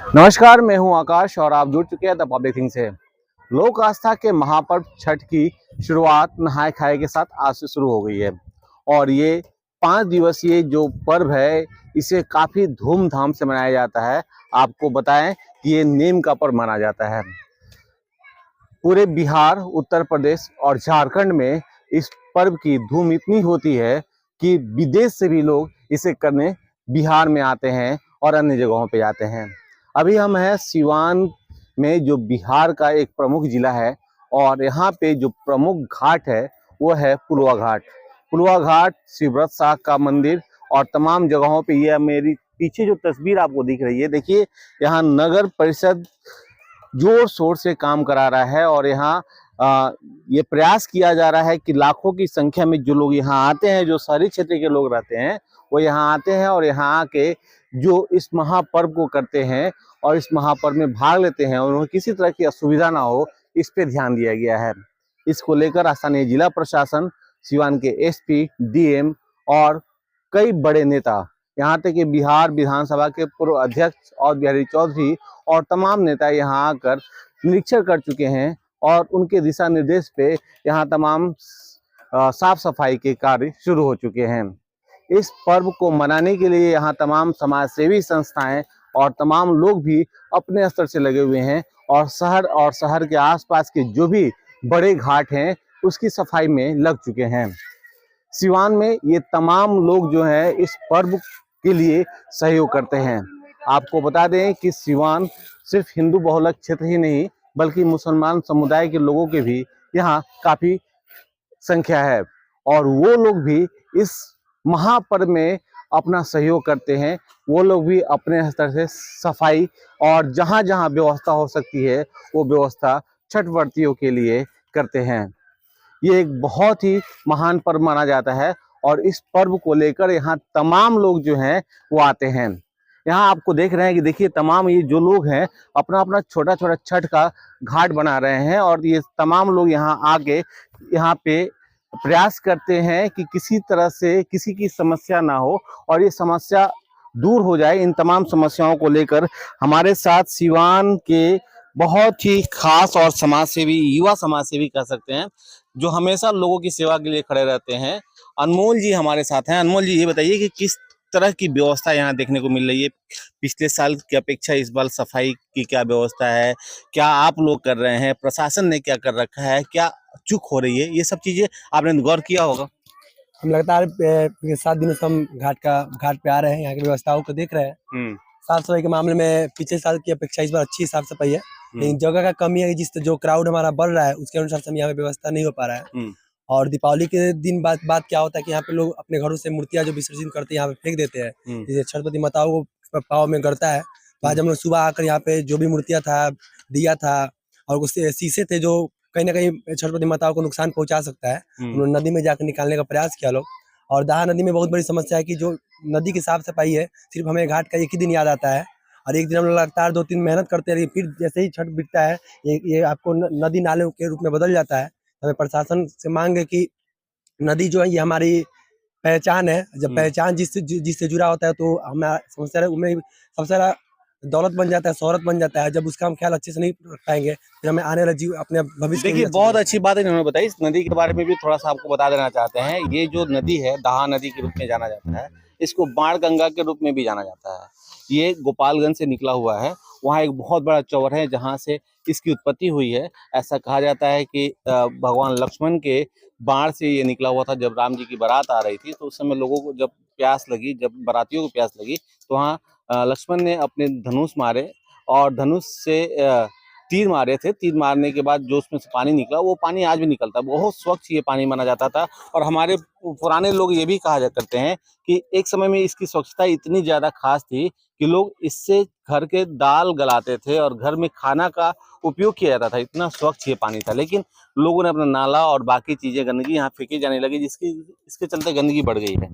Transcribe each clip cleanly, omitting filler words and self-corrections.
नमस्कार, मैं हूं आकाश और आप जुड़ चुके हैं द पब्लिक थिंग से। लोक आस्था के महापर्व छठ की शुरुआत नहाय खाए के साथ आज से शुरू हो गई है और ये 5 दिवसीय जो पर्व है इसे काफी धूमधाम से मनाया जाता है। आपको बताएं कि ये नेम का पर्व माना जाता है। पूरे बिहार, उत्तर प्रदेश और झारखंड में इस पर्व की धूम इतनी होती है कि विदेश से भी लोग इसे करने बिहार में आते हैं और अन्य जगहों पे जाते हैं। अभी हम हैं सिवान में, जो बिहार का एक प्रमुख जिला है और यहाँ पे जो प्रमुख घाट है वो है पुलवा घाट। पुलवा घाट, शिवव्रत शाह का मंदिर और तमाम जगहों पे, ये मेरी पीछे जो तस्वीर आपको दिख रही है, देखिए यहाँ नगर परिषद जोर शोर से काम करा रहा है और यहाँ ये प्रयास किया जा रहा है कि लाखों की संख्या में जो लोग यहाँ आते हैं, जो शहरी क्षेत्र के लोग रहते हैं, वो यहाँ आते हैं और यहाँ आके जो इस महापर्व को करते हैं और इस महापर्व में भाग लेते हैं और उन्हें किसी तरह की असुविधा ना हो, इस पे ध्यान दिया गया है। इसको लेकर स्थानीय जिला प्रशासन, सिवान के एसपी, डीएम और कई बड़े नेता, यहाँ तक कि बिहार विधानसभा के पूर्व अध्यक्ष और बिहारी चौधरी और तमाम नेता यहाँ आकर निरीक्षण कर चुके हैं और उनके दिशा निर्देश पे यहाँ तमाम साफ सफाई के कार्य शुरू हो चुके हैं। इस पर्व को मनाने के लिए यहाँ तमाम समाजसेवी संस्थाएं और तमाम लोग भी अपने स्तर से लगे हुए हैं और शहर के आसपास के जो भी बड़े घाट हैं उसकी सफाई में लग चुके हैं। सिवान में ये तमाम लोग जो हैं इस पर्व के लिए सहयोग करते हैं। आपको बता दें कि सिवान सिर्फ हिंदू बहुलक क्षेत्र ही नहीं बल्कि मुसलमान समुदाय के लोगों के भी यहाँ काफी संख्या है और वो लोग भी इस महापर्व में अपना सहयोग करते हैं। वो लोग भी अपने स्तर से सफाई और जहाँ जहाँ व्यवस्था हो सकती है वो व्यवस्था छठ व्रतियों के लिए करते हैं। ये एक बहुत ही महान पर्व माना जाता है और इस पर्व को लेकर यहाँ तमाम लोग जो हैं वो आते हैं। यहाँ आपको देख रहे हैं कि देखिए तमाम ये जो लोग हैं अपना अपना छोटा छोटा छठ का घाट बना रहे हैं और ये तमाम लोग यहाँ आके यहाँ पे प्रयास करते हैं कि किसी तरह से किसी की समस्या ना हो और ये समस्या दूर हो जाए। इन तमाम समस्याओं को लेकर हमारे साथ सिवान के बहुत ही खास और समाजसेवी, युवा समाजसेवी कह सकते हैं, जो हमेशा लोगों की सेवा के लिए खड़े रहते हैं, अनमोल जी हमारे साथ हैं। अनमोल जी, ये बताइए कि किस तरह की व्यवस्था यहाँ देखने को मिल रही है? पिछले साल की अपेक्षा इस बार सफाई की क्या व्यवस्था है? क्या आप लोग कर रहे हैं? प्रशासन ने क्या कर रखा है? क्या चूक हो रही है? ये सब चीजें आपने गौर किया होगा। हम लगातार 7 दिनों से हम घाट पे आ रहे हैं, यहाँ की व्यवस्थाओं को देख रहे हैं। साफ सफाई के मामले में पिछले साल की अपेक्षा इस बार अच्छी साफ सफाई है, लेकिन जगह का कमी है। जिस जो क्राउड हमारा बढ़ रहा है उसके अनुसार से यहाँ पे व्यवस्था नहीं हो पा रहा है। और दीपावली के दिन बाद क्या होता है कि यहाँ पे लोग अपने घरों से मूर्तियां जो विसर्जन करते हैं यहाँ पे फेंक देते हैं, जैसे छठपति माताओं को पाव में गड़ता है। तो आज हम लोग सुबह आकर यहाँ पे जो भी मूर्तियां था, दिया था और कुछ शीशे थे जो कहीं ना कहीं छठपति माताओं को नुकसान पहुंचा सकता है, उन्होंने नदी में जाकर निकालने का प्रयास किया लोग। और दाहा नदी में बहुत बड़ी समस्या है कि जो नदी की साफ सफाई है सिर्फ हमें घाट का एक ही दिन याद आता है और एक दिन हम लोग लगातार 2-3 मेहनत करते हैं, फिर जैसे ही छठ बीतता है ये आपको नदी नाले के रूप में बदल जाता है। हमें प्रशासन से मांग है कि नदी जो है ये हमारी पहचान है। जब पहचान जिससे जुड़ा होता है तो हमारा समस्या में सबसे ज्यादा दौलत बन जाता है, शोहरत बन जाता है। जब उसका हम ख्याल अच्छे से नहीं रख पाएंगे फिर हमें आने वाला जीव अपने भविष्य। देखिए बहुत अच्छी बात है इन्होंने बताई। इस नदी के बारे में भी थोड़ा सा आपको बता देना चाहते हैं। ये जो नदी है दाहा नदी के रूप में जाना जाता है, इसको बाण गंगा के रूप में भी जाना जाता है। ये गोपालगंज से निकला हुआ है। वहाँ एक बहुत बड़ा चौर है जहाँ से इसकी उत्पत्ति हुई है। ऐसा कहा जाता है कि भगवान लक्ष्मण के बाण से ये निकला हुआ था। जब राम जी की बारात आ रही थी तो उस समय लोगों को जब प्यास लगी, जब बारातियों को प्यास लगी, तो वहाँ लक्ष्मण ने अपने धनुष मारे और धनुष से तीर मारे थे। तीर मारने के बाद जो उसमें से पानी निकला वो पानी आज भी निकलता है। बहुत स्वच्छ ये पानी माना जाता था और हमारे पुराने लोग ये भी कहा करते हैं कि एक समय में इसकी स्वच्छता इतनी ज्यादा खास थी कि लोग इससे घर के दाल गलाते थे और घर में खाना का उपयोग किया जाता था। इतना स्वच्छ ये पानी था, लेकिन लोगों ने अपना नाला और बाकी चीजें गंदगी यहाँ फेंकी जाने लगी, इसके चलते गंदगी बढ़ गई है।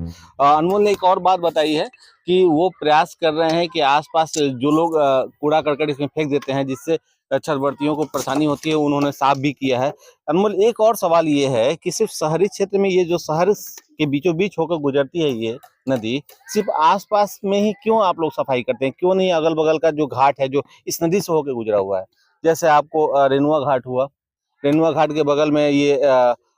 अनमोल ने एक और बात बताई है कि वो प्रयास कर रहे हैं कि आसपास जो लोग कूड़ा करकट इसमें फेंक देते हैं, जिससे छठव्रतियों को परेशानी होती है, उन्होंने साफ भी किया है। अनमोल, एक और सवाल ये है कि सिर्फ शहरी क्षेत्र में ये जो शहर के बीचों बीच होकर गुजरती है ये नदी, सिर्फ आसपास में ही क्यों आप लोग सफाई करते हैं? क्यों नहीं अगल बगल का जो घाट है जो इस नदी से होकर गुजरा हुआ है? जैसे आपको रेणुआ घाट हुआ, रेणुआ घाट के बगल में ये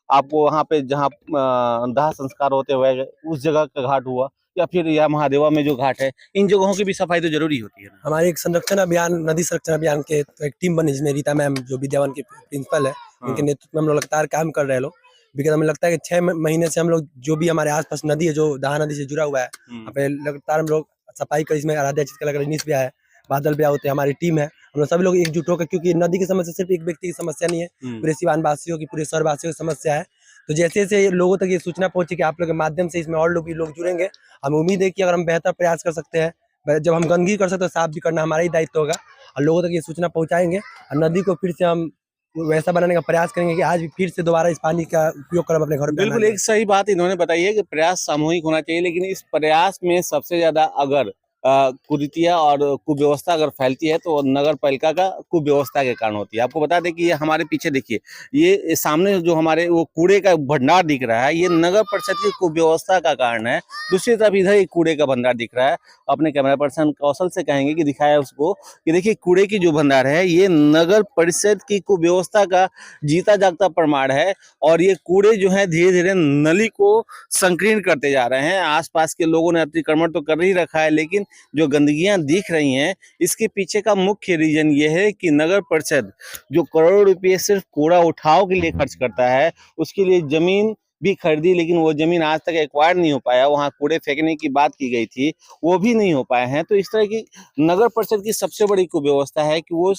आपको वहाँ पे जहाँ दाह संस्कार होते हुए उस जगह का घाट हुआ, या फिर यह महादेवा में जो घाट है, इन जगहों की भी सफाई तो जरूरी होती है ना? हमारे एक संरक्षण अभियान, नदी संरक्षण अभियान के तो एक टीम बनी जिसमें रीता मैम जो विद्यावन के प्रिंसिपल है, उनके नेतृत्व में हम लोग लगातार काम कर रहे हैं लोग। बिकॉज हमें लगता है कि 6 महीने से हम लोग जो भी हमारे आसपास नदी है जो दाहा नदी से जुड़ा हुआ है, वहाँ पे लगातार हम लोग सफाई कर, इसमें आराध्या चित्रकला रजनीश भी आया है, बादल भी होते हैं, हमारी टीम है, हम लोग सभी लोग एकजुट होकर, क्योंकि नदी की समस्या सिर्फ एक व्यक्ति की समस्या नहीं है, पूरे सिवान वासियों की, पूरे शहर वासियों की समस्या है। तो जैसे जैसे लोगों तक ये सूचना पहुंची कि आप लोग के माध्यम से इसमें और लोग जुड़ेंगे, हमें उम्मीद है कि अगर हम बेहतर प्रयास कर सकते हैं, जब हम गंदगी कर सकते हैं साफ भी करना हमारा ही दायित्व होगा, और लोगों तक ये सूचना पहुंचाएंगे और नदी को फिर से हम वैसा बनाने का प्रयास करेंगे कि आज भी फिर से दोबारा इस पानी का उपयोग कर अपने घर पे। बिल्कुल, एक सही बात इन्होंने बताई है कि प्रयास सामूहिक होना चाहिए, लेकिन इस प्रयास में सबसे ज्यादा अगर कुरीतियां और कुव्यवस्था अगर फैलती है तो नगर पालिका का कुव्यवस्था के कारण होती है। आपको बता दें कि ये हमारे पीछे देखिए, ये सामने जो हमारे वो कूड़े का भंडार दिख रहा है, ये नगर परिषद की कुव्यवस्था का कारण है। दूसरी तरफ इधर एक कूड़े का भंडार दिख रहा है। अपने कैमरा पर्सन कौशल से कहेंगे कि दिखाया उसको कि देखिए कूड़े की जो भंडार है ये नगर परिषद की कुव्यवस्था का जीता जागता प्रमाण है, और ये कूड़े जो है धीरे धीरे नली को संकीर्ण करते जा रहे हैं। आसपास के लोगों ने अतिक्रमण तो कर ही रखा है, लेकिन जो गंदगियां दिख रही हैं इसके पीछे का मुख्य रीजन ये है कि नगर परिषद जो करोड़ों रुपए सिर्फ कूड़ा उठाव के लिए खर्च करता है, उसके लिए जमीन भी खरीदी, लेकिन वो जमीन आज तक एक्वायर नहीं हो पाया। वहां कूड़े फेंकने की बात की गई थी, वो भी नहीं हो पाए हैं। तो इस तरह की नगर परिषद की सबसे बड़ी कुव्यवस्था है कि वो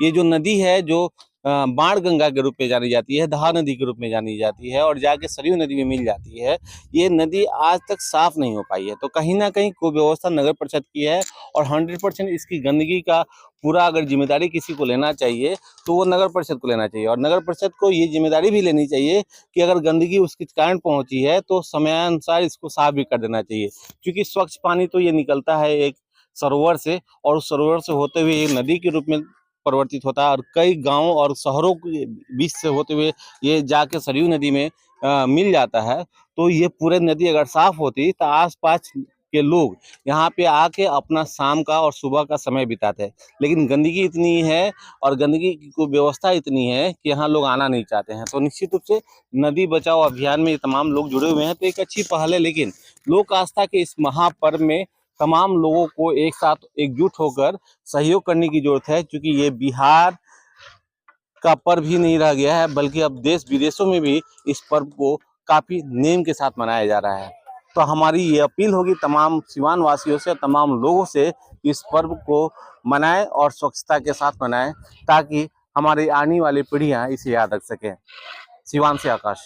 ये जो नदी है जो बाण गंगा के रूप में जानी जाती है, दाह नदी के रूप में जानी जाती है और जाके सरयू नदी में मिल जाती है, ये नदी आज तक साफ नहीं हो पाई है। तो कहीं ना कहीं कुव्यवस्था नगर परिषद की है, और 100% इसकी गंदगी का पूरा अगर जिम्मेदारी किसी को लेना चाहिए तो वो नगर परिषद को लेना चाहिए, और नगर परिषद को ये जिम्मेदारी भी लेनी चाहिए कि अगर गंदगी उसके कारण पहुंची है तो समयानुसार इसको साफ भी कर देना चाहिए। क्योंकि स्वच्छ पानी तो ये निकलता है एक सरोवर से, और उस सरोवर से होते हुए ये नदी के रूप में परिवर्तित होता है, और कई गांव और शहरों के बीच से होते हुए ये जाके सरयू नदी में मिल जाता है। तो ये पूरे नदी अगर साफ होती तो आसपास के लोग यहाँ पे आके अपना शाम का और सुबह का समय बिताते हैं, लेकिन गंदगी इतनी है और गंदगी की व्यवस्था इतनी है कि यहाँ लोग आना नहीं चाहते हैं। तो निश्चित रूप से नदी बचाओ अभियान में ये तमाम लोग जुड़े हुए हैं, तो एक अच्छी पहल है, लेकिन लोक आस्था के इस महापर्व में तमाम लोगों को एक साथ एकजुट होकर सहयोग करने की जरूरत है, क्योंकि ये बिहार का पर्व ही नहीं रह गया है, बल्कि अब देश विदेशों में भी इस पर्व को काफी नेम के साथ मनाया जा रहा है। तो हमारी ये अपील होगी तमाम सिवान वासियों से, तमाम लोगों से, इस पर्व को मनाएं और स्वच्छता के साथ मनाएं, ताकि हमारी आने वाली पीढ़ियां इसे याद रख सकें। सिवान से आकाश।